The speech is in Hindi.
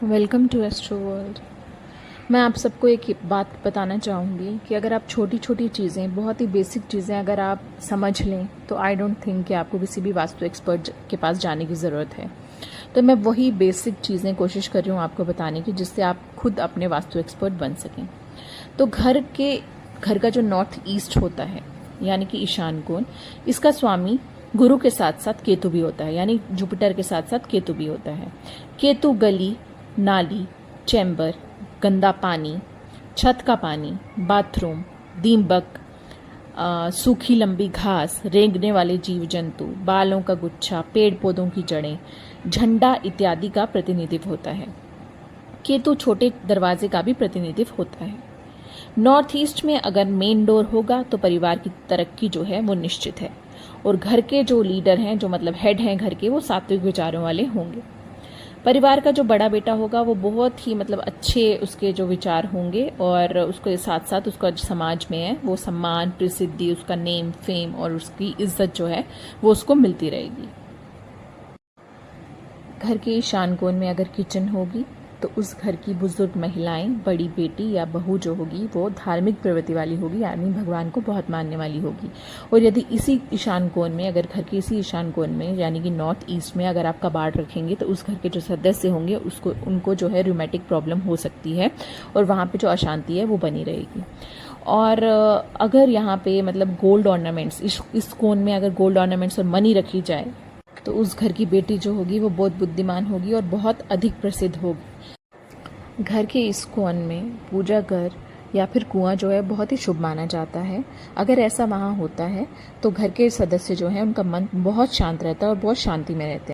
Welcome to astro world. मैं आप सबको एक बात बताना चाहूँगी कि अगर आप छोटी छोटी चीज़ें, बहुत ही बेसिक चीज़ें अगर आप समझ लें तो आई डोंट थिंक कि आपको किसी भी वास्तु एक्सपर्ट के पास जाने की ज़रूरत है। तो मैं वही बेसिक चीज़ें कोशिश कर रही हूँ आपको बताने की, जिससे आप खुद अपने वास्तु एक्सपर्ट बन सकें। तो घर का जो नॉर्थ ईस्ट होता है, यानी कि ईशान कोण, इसका स्वामी गुरु के साथ साथ केतु भी होता है, यानी जुपिटर के साथ साथ केतु भी होता है। केतु गली, नाली, चैम्बर, गंदा पानी, छत का पानी, बाथरूम, दीमक, सूखी लंबी घास, रेंगने वाले जीव जंतु, बालों का गुच्छा, पेड़ पौधों की जड़ें, झंडा इत्यादि का प्रतिनिधित्व होता है। केतु छोटे दरवाजे का भी प्रतिनिधित्व होता है। नॉर्थ ईस्ट में अगर मेन डोर होगा तो परिवार की तरक्की जो है वो निश्चित है, और घर के जो लीडर हैं, जो मतलब हेड हैं घर के, वो सात्विक विचारों वाले होंगे। परिवार का जो बड़ा बेटा होगा वो बहुत ही मतलब अच्छे उसके जो विचार होंगे, और उसके साथ साथ उसका समाज में है वो सम्मान, प्रसिद्धि, उसका नेम फेम और उसकी इज्जत जो है वो उसको मिलती रहेगी। घर के ईशान कोण में अगर किचन होगी तो उस घर की बुजुर्ग महिलाएं, बड़ी बेटी या बहू जो होगी वो धार्मिक प्रवृत्ति वाली होगी, यानी भगवान को बहुत मानने वाली होगी। और यदि इसी ईशान कोण में, अगर घर के इसी ईशान कोण में यानी कि नॉर्थ ईस्ट में अगर आप कबाड़ रखेंगे तो उस घर के जो सदस्य होंगे उनको जो है रूमेटिक प्रॉब्लम हो सकती है, और वहाँ पे जो अशांति है वो बनी रहेगी। और अगर यहाँ पे मतलब गोल्ड ऑर्नामेंट्स, इस कोण में अगर गोल्ड ऑर्नामेंट्स और मनी रखी जाए तो उस घर की बेटी जो होगी वो बहुत बुद्धिमान होगी और बहुत अधिक प्रसिद्ध होगी। घर के इस कोण में पूजा घर या फिर कुआं जो है बहुत ही शुभ माना जाता है। अगर ऐसा वहाँ होता है तो घर के सदस्य जो हैं उनका मन बहुत शांत रहता है और बहुत शांति में रहते हैं।